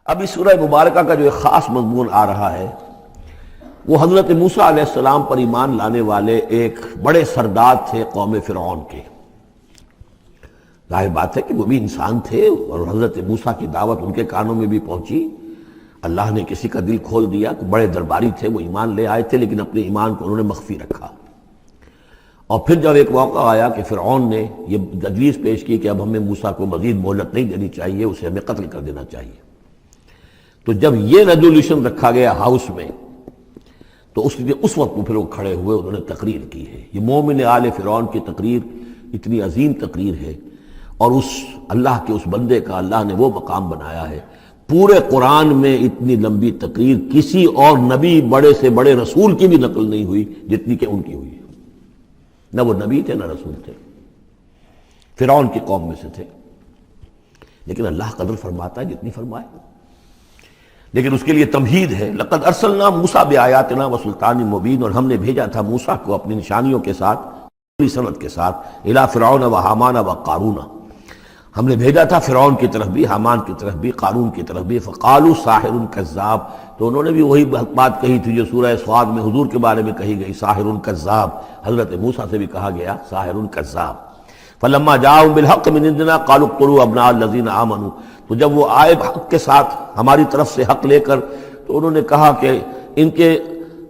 اب اس سورہ مبارکہ کا جو ایک خاص مضمون آ رہا ہے وہ حضرت موسیٰ علیہ السلام پر ایمان لانے والے ایک بڑے سردار تھے قوم فرعون کے۔ ظاہر بات ہے کہ وہ بھی انسان تھے اور حضرت موسیٰ کی دعوت ان کے کانوں میں بھی پہنچی۔ اللہ نے کسی کا دل کھول دیا کہ بڑے درباری تھے، وہ ایمان لے آئے تھے لیکن اپنے ایمان کو انہوں نے مخفی رکھا۔ اور پھر جب ایک موقع آیا کہ فرعون نے یہ تجویز پیش کی کہ اب ہمیں موسیٰ کو مزید مہلت نہیں دینی چاہیے، اسے ہمیں قتل کر دینا چاہیے، تو جب یہ ریزولوشن رکھا گیا ہاؤس میں تو اس وقت پھر وہ کھڑے ہوئے، انہوں نے تقریر کی ہے۔ یہ مومن آل فرعون کی تقریر اتنی عظیم تقریر ہے اور اس اللہ کے اس بندے کا اللہ نے وہ مقام بنایا ہے۔ پورے قرآن میں اتنی لمبی تقریر کسی اور نبی بڑے سے بڑے رسول کی بھی نقل نہیں ہوئی جتنی کہ ان کی ہوئی ہے۔ نہ وہ نبی تھے نہ رسول تھے، فرعون کی قوم میں سے تھے، لیکن اللہ قدر فرماتا ہے جتنی فرمائے۔ لیکن اس کے لیے تمہید ہے، لقد ارسلنا موسیٰ بآیاتنا وسلطان مبین، اور ہم نے بھیجا تھا موسیٰ کو اپنی نشانیوں کے ساتھ، پوری سند کے ساتھ، الی فرعون و حامان و قارون، ہم نے بھیجا تھا فرعون کی طرف بھی، حامان کی طرف بھی، قارون کی طرف بھی۔ فقالوا ساحر کذاب، تو انہوں نے بھی وہی بات کہی تھی جو سورہ صاد میں حضور کے بارے میں کہی گئی، ساحر کذاب۔ حضرت موسیٰ سے بھی کہا گیا ساحر کذاب۔ فلما جاءهم بالحق من عندنا قالوا اقتلوا ابناء الذين آمنوا، تو جب وہ آئے حق کے ساتھ ہماری طرف سے حق لے کر تو انہوں نے کہا کہ ان کے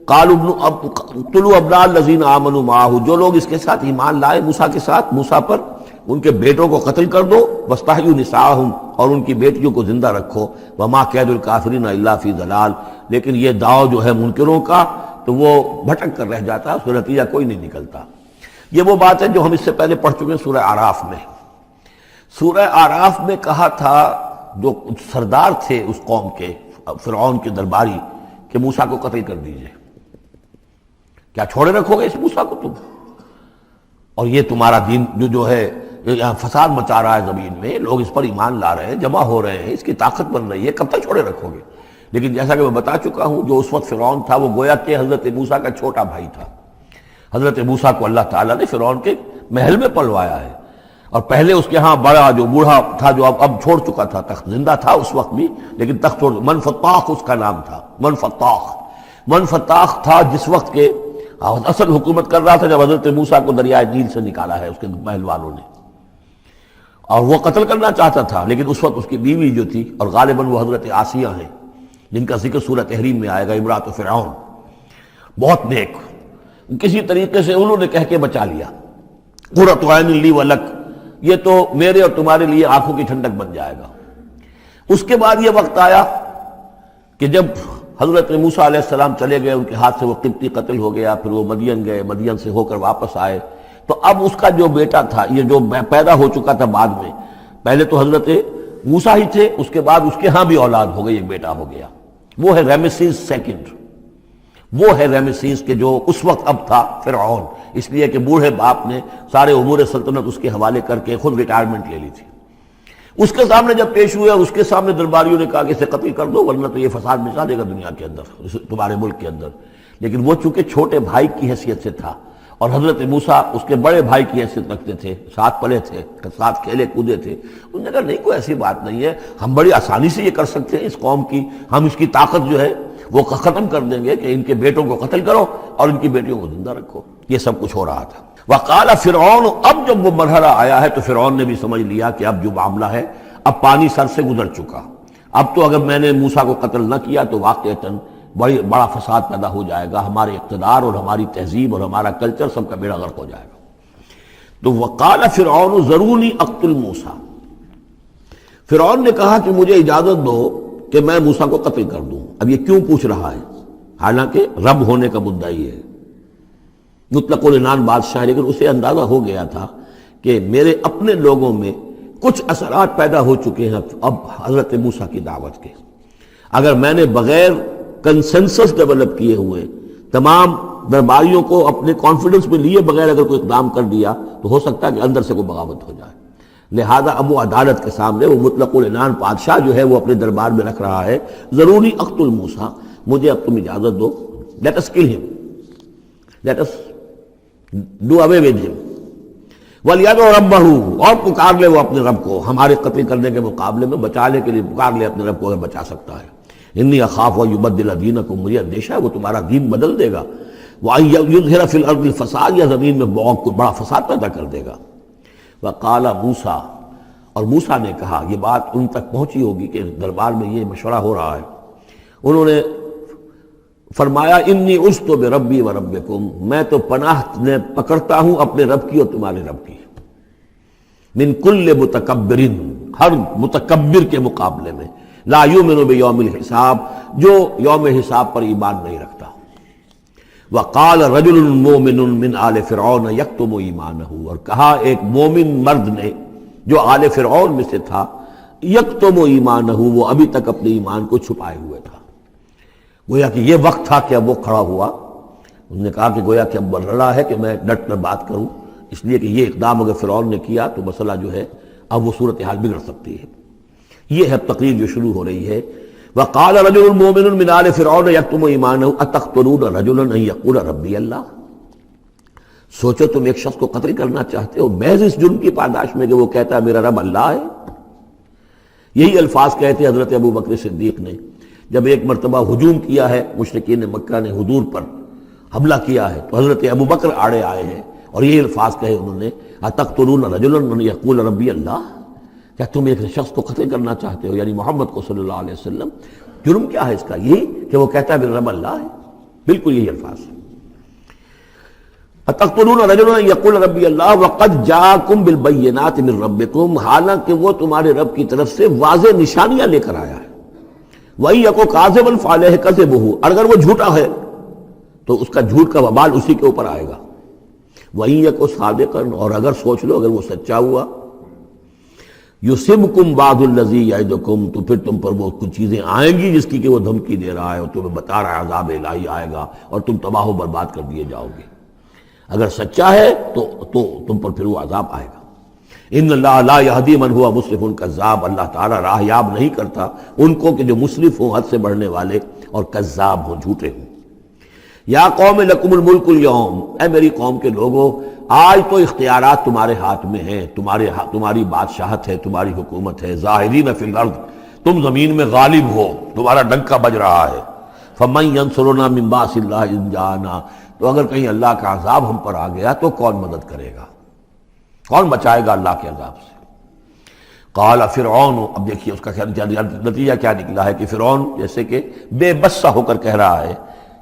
اقتلوا ابناء الذين آمنوا معه، جو لوگ اس کے ساتھ ایمان لائے موسیٰ کے ساتھ، موسیٰ پر، ان کے بیٹوں کو قتل کر دو، واستحیوا نساءهم، اور ان کی بیٹیوں کو زندہ رکھو، وما کید الکافرین الا فی ضلال، لیکن یہ داؤ جو ہے منکروں کا تو وہ بھٹک کر رہ جاتا ہے، اس کا نتیجہ کوئی نہیں نکلتا۔ یہ وہ بات ہے جو ہم اس سے پہلے پڑھ چکے ہیں سورہ اعراف میں۔ سورہ اعراف میں کہا تھا جو سردار تھے اس قوم کے، فرعون کے درباری، کہ موسیٰ کو قتل کر دیجئے، کیا چھوڑے رکھو گے اس موسیٰ کو تم؟ اور یہ تمہارا دین جو ہے یہاں فساد مچا رہا ہے زمین میں، لوگ اس پر ایمان لا رہے ہیں، جمع ہو رہے ہیں، اس کی طاقت بن رہی ہے، کب تک چھوڑے رکھو گے؟ لیکن جیسا کہ میں بتا چکا ہوں، جو اس وقت فرعون تھا وہ گویا کہ حضرت موسیٰ کا چھوٹا بھائی تھا۔ حضرت موسیٰ کو اللہ تعالیٰ نے فرعون کے محل میں پلوایا ہے، اور پہلے اس کے ہاں بڑا جو بوڑھا تھا جو اب چھوڑ چکا تھا، تخت زندہ تھا اس وقت بھی لیکن تخت چھوڑ، منفتاخ اس کا نام تھا، منفتاخ تھا جس وقت کے اصل حکومت کر رہا تھا جب حضرت موسیٰ کو دریائے نیل سے نکالا ہے اس کے محل والوں نے، اور وہ قتل کرنا چاہتا تھا، لیکن اس وقت اس کی بیوی جو تھی، اور غالباً وہ حضرت آسیہ ہیں جن کا ذکر سورہ تحریم میں آئے گا، امرأۃ فرعون، بہت نیک، کسی طریقے سے انہوں نے کہہ کے بچا لیا، قرۃ عین لی ولک، یہ تو میرے اور تمہارے لیے آنکھوں کی ٹھنڈک بن جائے گا۔ اس کے بعد یہ وقت آیا کہ جب حضرت موسیٰ علیہ السلام چلے گئے، ان کے ہاتھ سے وہ قبطی قتل ہو گیا، پھر وہ مدین گئے، مدین سے ہو کر واپس آئے، تو اب اس کا جو بیٹا تھا، یہ جو پیدا ہو چکا تھا بعد میں، پہلے تو حضرت موسیٰ ہی تھے، اس کے بعد اس کے ہاں بھی اولاد ہو گئی، ایک بیٹا ہو گیا، وہ ہے رامسیس سیکنڈ، وہ ہے رامسیس کے جو اس وقت اب تھا فرعون، اس لیے کہ بوڑھے باپ نے سارے امور سلطنت اس کے حوالے کر کے خود ریٹائرمنٹ لے لی تھی۔ اس کے سامنے جب پیش ہوئے اور اس کے سامنے درباریوں نے کہا کہ اسے قتل کر دو ورنہ تو یہ فساد مچا دے گا دنیا کے اندر، تمہارے ملک کے اندر، لیکن وہ چونکہ چھوٹے بھائی کی حیثیت سے تھا اور حضرت موسیٰ اس کے بڑے بھائی کی حیثیت رکھتے تھے، ساتھ پلے تھے، ساتھ کھیلے کودے تھے، انہوں نے کہا نہیں کوئی ایسی بات نہیں ہے، ہم بڑی آسانی سے یہ کر سکتے ہیں، اس قوم کی ہم اس کی طاقت جو ہے وہ ختم کر دیں گے کہ ان کے بیٹوں کو قتل کرو اور ان کی بیٹیوں کو زندہ رکھو۔ یہ سب کچھ ہو رہا تھا۔ وقال فرعون، اب جب وہ مرحلہ آیا ہے تو فرعون نے بھی سمجھ لیا کہ اب جو معاملہ ہے، اب پانی سر سے گزر چکا، اب تو اگر میں نے موسیٰ کو قتل نہ کیا تو واقعتاً بڑا فساد پیدا ہو جائے گا، ہمارے اقتدار اور ہماری تہذیب اور ہمارا کلچر سب کا بیڑا غرق ہو جائے گا۔ تو وقال فرعون ذرونی اقتل موسیٰ، فرعون نے کہا کہ مجھے اجازت دو کہ میں موسیٰ کو قتل کر دوں۔ اب یہ کیوں پوچھ رہا ہے؟ حالانکہ رب ہونے کا مدعی ہے، مطلق العنان بادشاہ، لیکن اسے اندازہ ہو گیا تھا کہ میرے اپنے لوگوں میں کچھ اثرات پیدا ہو چکے ہیں اب حضرت موسیٰ کی دعوت کے، اگر میں نے بغیر کنسنسس ڈیولپ کیے ہوئے تمام درباریوں کو اپنے کانفیڈنس میں لیے بغیر اگر کوئی اقدام کر دیا تو ہو سکتا ہے کہ اندر سے کوئی بغاوت ہو جائے، لہذا اب وہ عدالت کے سامنے وہ مطلق العنان بادشاہ جو ہے وہ اپنے دربار میں رکھ رہا ہے، ضروری اقتل موسیٰ، مجھے اب تم اجازت دو، late us kill him, let us do away with him. وَلْيَدْعُ رَبَّهُ، اور پکار لے وہ اپنے رب کو، ہمارے قتل کرنے کے مقابلے میں بچانے کے لیے پکار لے اپنے رب کو، اگر بچا سکتا ہے۔ انی اخاف ان یبدل دینکم، مجھے اندیشہ ہے وہ تمہارا دین بدل دے گا، وَأَن یظہر فی الارض الفساد، یا زمین میں بہت بڑا فساد پیدا کر دے گا۔ وقال موسیٰ، اور موسیٰ نے کہا، یہ بات ان تک پہنچی ہوگی کہ دربار میں یہ مشورہ ہو رہا ہے، انہوں نے فرمایا انی عصت بربی و ربکم، میں تو پناہ پکڑتا ہوں اپنے رب کی اور تمہارے رب کی، من کل متکبر، ہر متکبر کے مقابلے میں، لا یؤمن بیوم الحساب، جو یوم حساب پر ایمان نہیں رکھتا۔ وقال رجل مومن من آل فرعون یکتم ایمانہ، اور کہا ایک مومن مرد نے جو آل فرعون میں سے تھا، یکتم ایمانہ، وہ ابھی تک اپنے ایمان کو چھپائے ہوئے تھا۔ گویا کہ یہ وقت تھا کہ اب وہ کھڑا ہوا، انہوں نے کہا کہ گویا کہ اب بڑھ رہا ہے کہ میں ڈٹ کر بات کروں، اس لیے کہ یہ اقدام اگر فرعون نے کیا تو مسئلہ جو ہے اب وہ صورتحال بگڑ سکتی ہے۔ یہ ہے تقریر جو شروع ہو رہی ہے۔ وقال رجل مؤمن من آل فرعون یکتم ایمانہ اتقتلون رجلا ان یقول ربی اللہ، سوچو تم ایک شخص کو قتل کرنا چاہتے ہو محض اس جرم کی پاداش میں کہ وہ کہتا ہے میرا رب اللہ ہے۔ یہی الفاظ کہتے حضرت ابو بکر صدیق نے جب ایک مرتبہ ہجوم کیا ہے، مشرکین مکہ نے حضور پر حملہ کیا ہے، تو حضرت ابو بکر آڑے آئے ہیں اور یہی الفاظ کہے انہوں نے، اتقتلون رجلا ان یقول ربی اللہ، کیا تم ایک شخص کو قتل کرنا چاہتے ہو، یعنی محمد کو صلی اللہ علیہ وسلم؟ جرم کیا ہے اس کا؟ یہی کہ وہ کہتا ہے میرا رب اللہ ہے، بالکل یہی الفاظ۔ اتقتلون رجلا ان یقول ربی اللہ وقد جاءکم بالبینات من ربکم، حالانکہ وہ تمہارے رب کی طرف سے واضح نشانیاں لے کر آیا ہے۔ وَإِن يَكُ كَاذِبًا فَعَلَيْهِ كَذِبُهُ، اور اگر وہ جھوٹا ہے تو اس کا جھوٹ کا وبال اسی کے اوپر آئے گا۔ وَإِن يَكُ صَادِقًا، اور اگر سوچ لو اگر وہ سچا ہوا، يُصِبْكُمْ بَعْضُ الَّذِي يَعِدُكُمْ، تو پھر تم پر وہ کچھ چیزیں آئیں گی جس کی کہ وہ دھمکی دے رہا ہے اور تمہیں بتا رہا ہے عذاب الہی آئے گا اور تم تباہ و برباد کر دیے جاؤ گے۔ اگر سچا ہے تو تم پر پھر وہ عذاب آئے گا۔ ان اللہ لا یہدی من ہوا مسرف کذاب، اللہ تعالیٰ راہ یاب نہیں کرتا ان کو کہ جو مسرف ہوں، حد سے بڑھنے والے اور کذاب ہوں، جھوٹے ہوں۔ یا قوم لکم الملک اليوم، اے میری قوم کے لوگوں آج تو اختیارات تمہارے ہاتھ میں ہیں، تمہاری بادشاہت ہے، تمہاری حکومت ہے، ظاہرین فی الارض، تم زمین میں غالب ہو، تمہارا ڈنکا بج رہا ہے۔ فمن ینصرنا من باس اللہ ان جاءنا، تو اگر کہیں اللہ کا عذاب ہم پر آ گیا تو کون مدد کرے گا، کون بچائے گا اللہ کے عذاب سے؟ قال فرعون، اب دیکھیے اس کا نتیجہ کیا نکلا ہے کہ فرعون جیسے کہ بے بس سا ہو کر کہہ رہا ہے،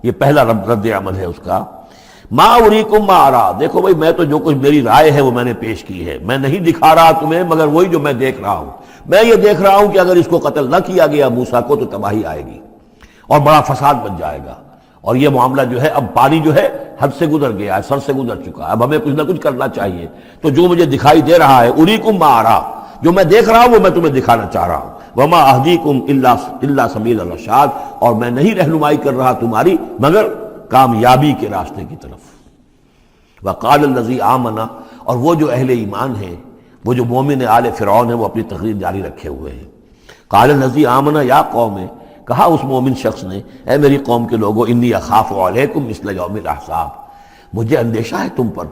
یہ پہلا رد عمل ہے اس کا، ما اریکم ما ارا، دیکھو بھائی میں تو جو کچھ میری رائے ہے وہ میں نے پیش کی ہے، میں نہیں دکھا رہا تمہیں مگر وہی جو میں دیکھ رہا ہوں۔ میں یہ دیکھ رہا ہوں کہ اگر اس کو قتل نہ کیا گیا موسیٰ کو تو تباہی آئے گی اور بڑا فساد بن جائے گا، اور یہ معاملہ جو ہے اب پانی جو ہے حد سے گزر گیا ہے، سر سے گزر چکا ہے، اب ہمیں کچھ نہ کچھ کرنا چاہیے۔ تو جو مجھے دکھائی دے رہا ہے اریکم ما ارا، جو میں دیکھ رہا ہوں وہ میں تمہیں دکھانا چاہ رہا ہوں۔ وما اہدیکم الا سبیل الرشاد، اور میں نہیں رہنمائی کر رہا تمہاری مگر کامیابی کے راستے کی طرف۔ وقال الذی آمن، اور وہ جو اہل ایمان ہیں، وہ جو مومن آل فرعون ہیں، وہ اپنی تقریر جاری رکھے ہوئے ہیں۔ قال الذی آمن یا قوم، کہا اس مومن شخص نے اے میری قوم کے لوگوں، انی اخاف علیکم مثل یوم الاحزاب، مجھے اندیشہ ہے تم پر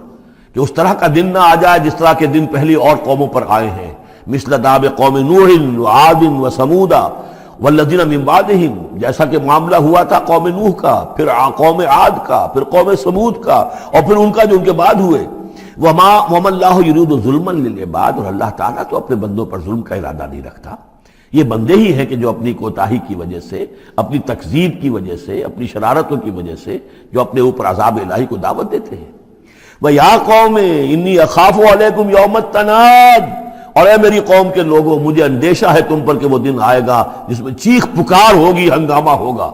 کہ اس طرح کا دن نہ آ جائے جس طرح کے دن پہلی اور قوموں پر آئے ہیں، مثل داب قوم نوح وعاد وثمود والذین من بعدہم، جیسا کہ معاملہ ہوا تھا قوم نوح کا، پھر قوم عاد کا، پھر قوم ثمود کا، اور پھر ان کا جو ان کے بعد ہوئے۔ وما اللہ یرید ظلما للعباد، اور اللہ تعالیٰ تو اپنے بندوں پر ظلم کا ارادہ نہیں رکھتا، یہ بندے ہی ہیں کہ جو اپنی کوتاہی کی وجہ سے، اپنی تکذیب کی وجہ سے، اپنی شرارتوں کی وجہ سے جو اپنے اوپر عذاب الہی کو دعوت دیتے ہیں۔ وَيَا قَوْمِ إِنِّي أَخَافُ عَلَيْكُمْ يَوْمَ التَّنَادِ، اور اے میری قوم کے لوگوں مجھے اندیشہ ہے تم پر کہ وہ دن آئے گا جس میں چیخ پکار ہوگی، ہنگامہ ہوگا۔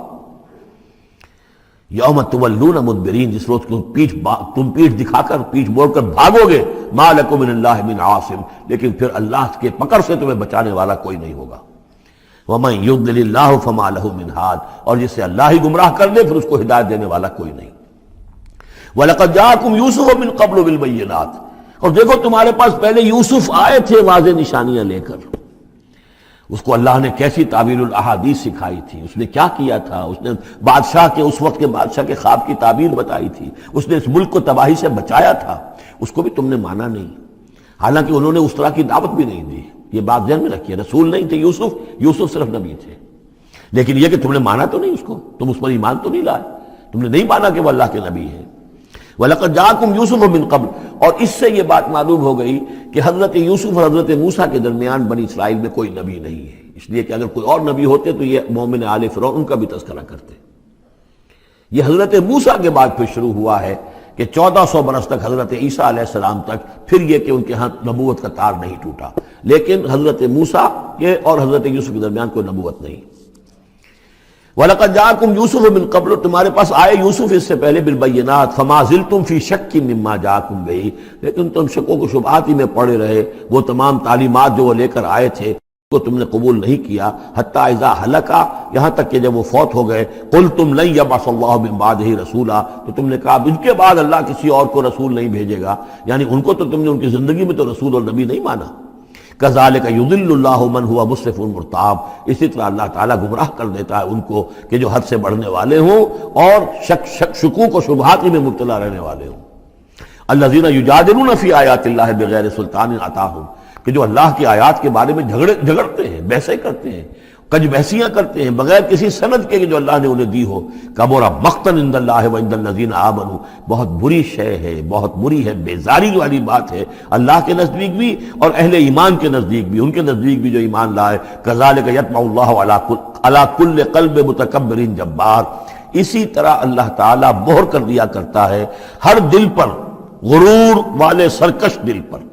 یوم تولون مدبرین، جس روز تم پیٹھ دکھا کر، پیٹھ موڑ کر بھاگو گے، ما لکم من اللہ من عاصم، لیکن پھر اللہ کے پکڑ سے تمہیں بچانے والا کوئی نہیں ہوگا۔ وَمَن يُضْلِلِ اللَّهُ فَمَا لَهُ مِنْ هَادٍ، اور جسے اللہ ہی گمراہ کر دے پھر اس کو ہدایت دینے والا کوئی نہیں۔ وَلَقَدْ جَاءَكُمْ يُوسُفُ مِنْ قَبْلُ بِالْبَيِّنَاتِ، اور دیکھو تمہارے پاس پہلے یوسف آئے تھے واضح نشانیاں لے کر، اس کو اللہ نے کیسی تعبیر الاحادیث سکھائی تھی، اس نے کیا کیا تھا، اس نے بادشاہ کے، اس وقت کے بادشاہ کے خواب کی تعبیر بتائی تھی، اس نے اس ملک کو تباہی سے بچایا تھا، اس کو بھی تم نے مانا نہیں۔ حالانکہ انہوں نے اس طرح کی دعوت بھی نہیں دی. یہ بات ذہن میں رکھیے, رسول نہیں تھے یوسف صرف نبی تھے. لیکن یہ کہ تم نے مانا تو نہیں اس کو, تم اس پر ایمان تو نہیں لائے, تم نے نہیں مانا کہ وہ اللہ کے نبی ہے. وَلَقَدْ جَاءَكُمْ يُوسُفُ مِنْ قَبْلُ, اور اس سے یہ بات معلوم ہو گئی کہ حضرت یوسف اور حضرت موسیٰ کے درمیان بنی اسرائیل میں کوئی نبی نہیں ہے. اس لیے کہ اگر کوئی اور نبی ہوتے تو یہ مومن آل فرعون ان کا بھی تذکرہ کرتے. یہ حضرت موسیٰ کے بعد پھر شروع ہوا ہے کہ 1400 برس تک حضرت عیسیٰ علیہ السلام تک پھر یہ کہ ان کے ہاں نبوت کا تار نہیں ٹوٹا. لیکن حضرت موسیٰ کے اور حضرت یوسف کے درمیان کوئی نبوت نہیں. وَلَقَدْ جَاءَكُمْ يُوسُفُ مِنْ قَبْلُ, تمہارے پاس آئے یوسف اس سے پہلے بالبینات, فَمَا زِلْتُمْ فِي شَكٍّ مِّمَّا جَاءَكُمْ بِهِ, لیکن تم شکوں کو شبہات ہی میں پڑے رہے. وہ تمام تعلیمات جو وہ لے کر آئے تھے کو تم نے قبول نہیں کیا. حتیٰ اذا ہلکا, یہاں تک کہ جب وہ فوت ہو گئے, قُلْتُمْ لَن يَبْعَثَ اللَّهُ مِن بَعْدِهِ رَسُولًا, تو تم نے کہا ان کے بعد اللہ کسی اور کو رسول نہیں بھیجے گا. یعنی ان کو تو تم نے ان کی زندگی میں تو رسول اور نبی نہیں مانا. كَذَلِكَ يُضِلُّ اللَّهُ مَنْ هُوَ مُسْرِفٌ مُرْتَابٌ, اسی طرح اللہ تعالیٰ گمراہ کر دیتا ہے ان کو کہ جو حد سے بڑھنے والے ہوں اور شکوک و شبہات میں مبتلا رہنے والے ہوں. الَّذِينَ يُجَادِلُونَ فِي آيَاتِ اللَّهِ بِغَيْرِ سُلْطَانٍ أَتَاهُمْ, کہ جو اللہ کی آیات کے بارے میں جھگڑتے ہیں, بحثیں کرتے ہیں, کج بحثیاں کرتے ہیں بغیر کسی سند کے کہ جو اللہ نے انہیں دی ہو. کبر مقتا عند اللہ وعند الذین آمنوا, بہت بری شے ہے, بہت بری ہے, بیزاری والی بات ہے اللہ کے نزدیک بھی اور اہل ایمان کے نزدیک بھی, ان کے نزدیک بھی جو ایمان لائے. کذالک یطبع اللہ علی کل قلب متکبر جبار, اسی طرح اللہ تعالیٰ مہر کر دیا کرتا ہے ہر دل پر, غرور والے سرکش دل پر,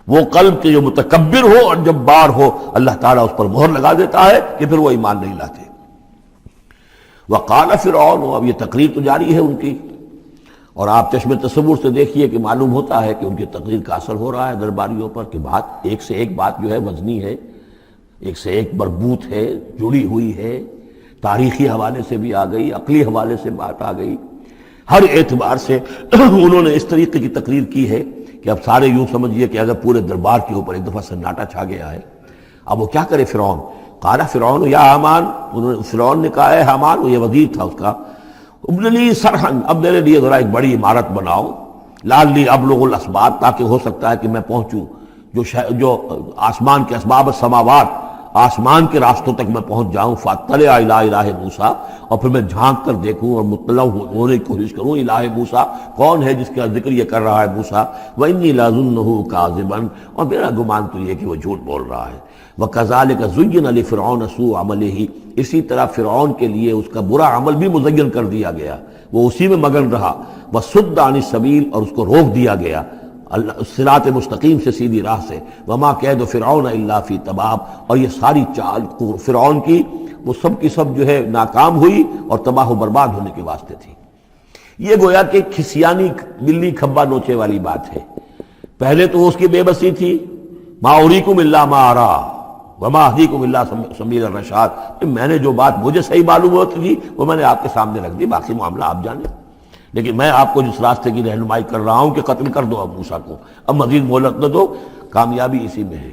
وہ قلب کے جو متکبر ہو اور جبار ہو, اللہ تعالیٰ اس پر مہر لگا دیتا ہے کہ پھر وہ ایمان نہیں لاتے. وقال فرعون, اب یہ تقریر تو جاری ہے ان کی, اور آپ چشم تصور سے دیکھیے کہ معلوم ہوتا ہے کہ ان کی تقریر کا اثر ہو رہا ہے درباریوں پر, کہ بات ایک سے ایک بات جو ہے وزنی ہے, ایک سے ایک مربوط ہے, جڑی ہوئی ہے, تاریخی حوالے سے بھی آ گئی, عقلی حوالے سے بات آ گئی, ہر اعتبار سے انہوں نے اس طریقے کی تقریر کی ہے کہ اب سارے یوں سمجھیے کہ اگر پورے دربار کے اوپر ایک دفعہ سناٹا چھا گیا ہے. اب وہ کیا کرے فرعون, قال فرعون یا حامان, فرعون نے کہا ہے حامان, وہ یہ وزیر تھا اس کا, ابن لی سرحن, اب میرے لیے ذرا ایک بڑی عمارت بناؤ, لعلی ابلغ الاسباب, تاکہ ہو سکتا ہے کہ میں پہنچوں جو آسمان کے اسباب السماوات, آسمان کے راستوں تک میں پہنچ جاؤں. فاطلع الی الہ موسیٰ, اور پھر میں جھانک کر دیکھوں اور مطلع ہونے کی کوشش کروں الہ موسیٰ کون ہے جس کا ذکر یہ کر رہا ہے موسیٰ. وانی لاظنہ کاذبا, اور میرا گمان تو یہ کہ وہ جھوٹ بول رہا ہے. وکذالک زین لفرعون سوء عملہ, اسی طرح فرعون کے لیے اس کا برا عمل بھی مزین کر دیا گیا, وہ اسی میں مگن رہا. وصد عن السبیل, اور اس کو روک دیا گیا صراط مستقیم سے, سیدھی راہ سے. وما کید فرعون الا فی تباب, اور یہ ساری چال فرعون کی وہ سب کی سب جو ہے ناکام ہوئی اور تباہ و برباد ہونے کے واسطے تھی. یہ گویا کہ کھسیانی بلی کھبا نوچے والی بات ہے. پہلے تو اس کی بے بسی تھی, ما اریکم الا ما ارا وما اہدیکم الا سبیل الرشاد, میں نے جو بات مجھے صحیح معلوم ہوتی تھی وہ میں نے آپ کے سامنے رکھ دی, باقی معاملہ آپ جانیں. لیکن میں آپ کو جس راستے کی رہنمائی کر رہا ہوں کہ قتل کر دو اب موسیٰ کو, اب مزید مہلت نہ دو, کامیابی اسی میں ہے.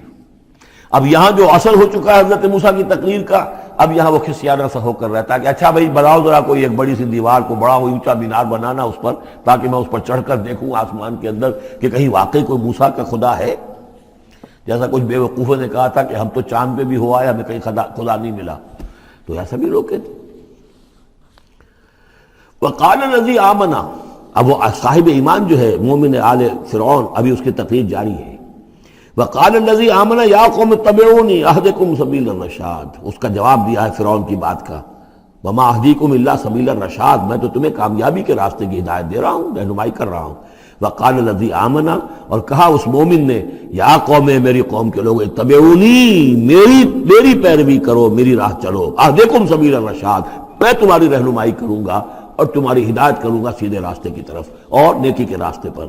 اب یہاں جو اثر ہو چکا ہے حضرت موسیٰ کی تقریر کا, اب یہاں وہ کھسیانہ سا ہو کر رہتا ہے کہ اچھا بھائی بناؤ ذرا کوئی ایک بڑی سی دیوار کو, بڑا اونچا مینار بنانا اس پر, تاکہ میں اس پر چڑھ کر دیکھوں آسمان کے اندر کہ کہیں واقعی کوئی موسیٰ کا خدا ہے. جیسا کچھ بے وقوفوں نے کہا تھا کہ ہم تو چاند پہ بھی ہوا ہے, ہمیں کہیں خدا نہیں ملا, تو ایسا بھی روکے تھے. وقال الذی آمنا, اب وہ صاحب ایمان جو ہے مومن آل فرعون, ابھی اس کی تقریر جاری ہے. وقال الذی آمنا یا قوم اتبعونی اہدکم سبیل الرشاد, اس کا جواب دیا ہے فرعون کی بات کا. وما اہدیکم الا سبیل الرشاد, میں تو تمہیں کامیابی کے راستے کی ہدایت دے رہا ہوں, رہنمائی کر رہا ہوں. وقال الذی آمنا, اور کہا اس مومن نے, یا قوم, میری قوم کے لوگ, اتبعونی, میری پیروی کرو, میری راہ چلو. اہدکم سبیل الرشاد, میں تمہاری رہنمائی کروں گا اور تمہاری ہدایت کروں گا سیدھے راستے کی طرف اور نیکی کے راستے پر.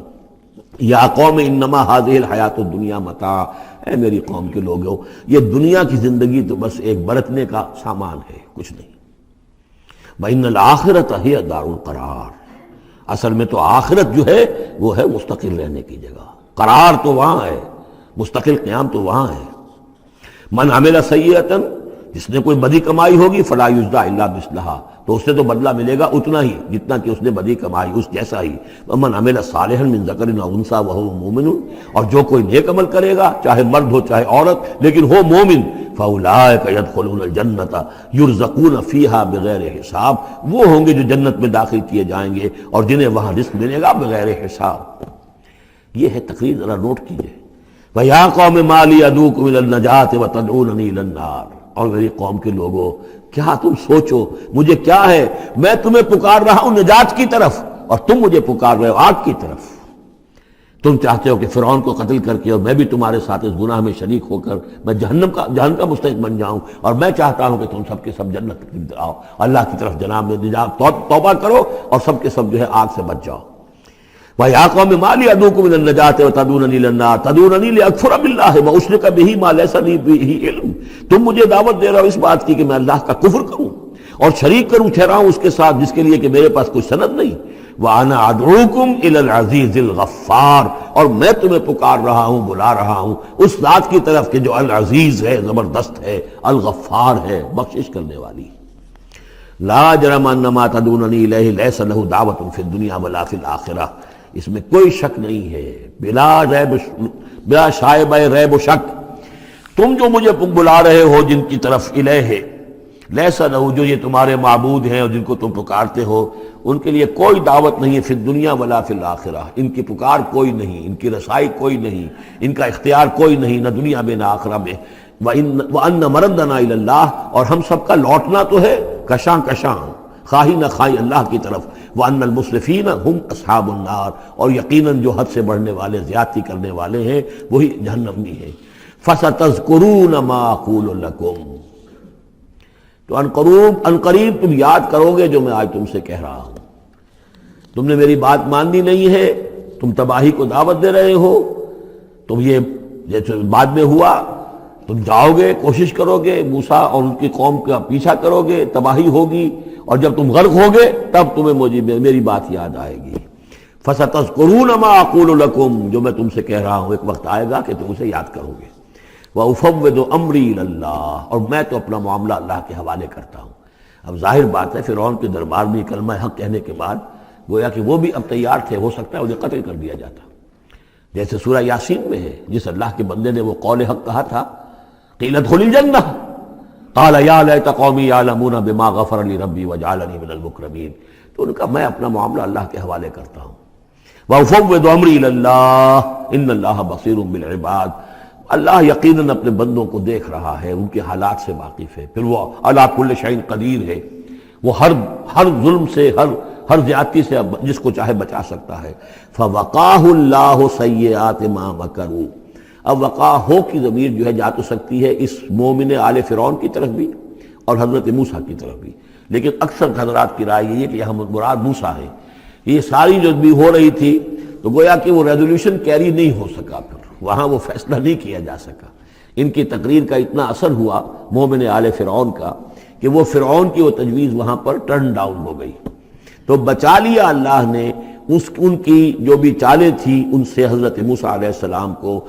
یا قوم انما هذه الحیات الدنیا متاع, اے میری قوم کے لوگوں, یہ دنیا کی زندگی تو بس ایک برتنے کا سامان ہے, کچھ نہیں. وَإِنَّ الْآخِرَةَ هِيَ دَارُ الْقَرَارِ, اصل میں تو آخرت جو ہے وہ ہے مستقل رہنے کی جگہ, قرار تو وہاں ہے, مستقل قیام تو وہاں ہے. من عمل سیئۃ, جس نے کوئی بدی کمائی ہوگی فلا یجزا الا مثلھا، تو اس سے تو بدلہ ملے گا اتنا ہی جتنا کہ اس نے بدی کمائی، اس جیسا ہی۔ ومن عمل صالحا من ذکر او انثی وہو مؤمن، اور جو کوئی نیک عمل کرے گا چاہے مرد ہو چاہے عورت لیکن ہو مومن، فاولئک یدخلون الجنۃ یرزقون فیہا بغیر حساب، وہ ہوں گے جو جنت میں داخل کیے جائیں گے اور جنہیں وہاں رزق ملے گا بغیر حساب۔ یہ ہے تقریر، ذرا نوٹ کیجئے۔ وَيَا قَوْمِ مَا لِي أَدْعُوكُمْ إِلَى النَّجَاةِ وَتَدْعُونَنِي إِلَى النَّارِ، اور میری قوم کے لوگوں کیا تم سوچو مجھے کیا ہے، میں تمہیں پکار رہا ہوں نجات کی طرف اور تم مجھے پکار رہے ہو آگ کی طرف۔ تم چاہتے ہو کہ فرعون کو قتل کر کے اور میں بھی تمہارے ساتھ اس گناہ میں شریک ہو کر میں جہنم کا مستحق بن جاؤں، اور میں چاہتا ہوں کہ تم سب کے سب جنت کی آؤ، اللہ کی طرف جناب میں نجات توبہ کرو اور سب کے سب جو ہے آگ سے بچ جاؤ۔ وَيَا قَوْمِ مَا لِي أَدْعُوكُمْ إِلَى النَّجَاةِ وَتَدْعُونَنِي إِلَى النَّارِ تَدْعُونَنِي لِأَكْفُرَ بِاللَّهِ وَأُشْرِكَ بِهِ مَا لَيْسَ لِي بِهِ عِلْمٌ، تم مجھے دعوت دے رہے ہو اس بات کی کہ میں اللہ کا کفر کروں اور شریک کروں ٹھہراؤں اس کے ساتھ جس کے لیے کہ میرے پاس کوئی سند نہیں۔ وَأَنَا أَدْعُوكُمْ إِلَى الْعَزِيزِ الْغَفَّارِ، اور میں تمہیں پکار رہا ہوں بلا رہا ہوں اس ذات کی طرف کہ جو العزیز ہے، زبردست ہے، الغفار ہے، بخشش کرنے والی۔ لا جرم ان ما تدعوننی الیہ لیس لہ دعوۃ فی الدنیا ولا فی الآخرہ، اس میں کوئی شک نہیں ہے، بلا شائبہ ریب و شک، تم جو مجھے بلا رہے ہو جن کی طرف الیہ لیس لہ، جو یہ تمہارے معبود ہیں اور جن کو تم پکارتے ہو، ان کے لیے کوئی دعوت نہیں ہے فی الدنیا ولا فی الآخرہ، ان کی پکار کوئی نہیں، ان کی رسائی کوئی نہیں، ان کا اختیار کوئی نہیں، نہ دنیا میں نہ آخرہ میں۔ وَأَنَّ مَرَدَّنَا إِلَى اللَّهِ، اور ہم سب کا لوٹنا تو ہے کشاں کشاں خواہی نہ خواہی اللہ کی طرف۔ وَأَنَّ الْمُسْرِفِينَ هُمْ أَصْحَابُ النَّارِ، اور یقیناً جو حد سے بڑھنے والے زیادتی کرنے والے ہیں وہی جہنمی ہیں۔ فَسَتَذْكُرُونَ مَا أَقُولُ لَكُمْ، تو ان قریب تم یاد کرو گے جو میں آج تم سے کہہ رہا ہوں۔ تم نے میری بات ماننی نہیں ہے، تم تباہی کو دعوت دے رہے ہو، تم یہ جیسے بعد میں ہوا تم جاؤ گے، کوشش کرو گے، موسیٰ اور ان کی قوم کا پیچھا کرو گے، تباہی ہوگی، اور جب تم غرق ہوگے تب تمہیں میری بات یاد آئے گی۔ فَسَتَذْكُرُونَ مَا أَقُولُ لَكُمْ، جو میں تم سے کہہ رہا ہوں ایک وقت آئے گا کہ تم اسے یاد کرو گے۔ وَأُفَوِّضُ أَمْرِي إِلَى اللَّهِ، اور میں تو اپنا معاملہ اللہ کے حوالے کرتا ہوں۔ اب ظاہر بات ہے فرعون کے دربار میں کلمہ حق کہنے کے بعد گویا کہ وہ بھی اب تیار تھے، ہو سکتا ہے انہیں قتل کر دیا جاتا، جیسے سورہ یاسین میں ہے جس اللہ کے بندے نے وہ قول حق کہا تھا، قیل ادخل الجنہ قال یا لیت قومی یعلمون بما غفر لی ربی وجعلنی من المکرمین، تو ان کا میں اپنا معاملہ اللہ کے حوالے کرتا ہوں۔ وَأُفَوِّضُ أَمْرِي إِلَى اللَّهِ إِنَّ اللَّهَ بَصِيرٌ بِالْعِبَادِ، اللہ یقیناً اپنے بندوں کو دیکھ رہا ہے، ان کے حالات سے واقف ہے، پھر وہ علی کل شیء قدیر ہے، وہ ہر ظلم سے ہر زیادتی سے جس کو چاہے بچا سکتا ہے۔ فَوَقَاهُ اللَّهُ سَيِّئَاتِ مَا مَكَرُوا، اب وقع ہو کی ضمیر جو ہے جا تو سکتی ہے اس مومن آل فرعون کی طرف بھی اور حضرت موسیٰ کی طرف بھی، لیکن اکثر حضرات کی رائے یہ ہے کہ یہاں مراد موسیٰ ہے۔ یہ ساری جو بھی ہو رہی تھی تو گویا کہ وہ ریزولوشن کیری نہیں ہو سکا، پھر وہاں وہ فیصلہ نہیں کیا جا سکا۔ ان کی تقریر کا اتنا اثر ہوا مومن آل فرعون کا کہ وہ فرعون کی وہ تجویز وہاں پر ٹرن ڈاؤن ہو گئی، تو بچا لیا اللہ نے ان کی جو بھی چالیں تھیں ان سے حضرت موسیٰ علیہ السلام کو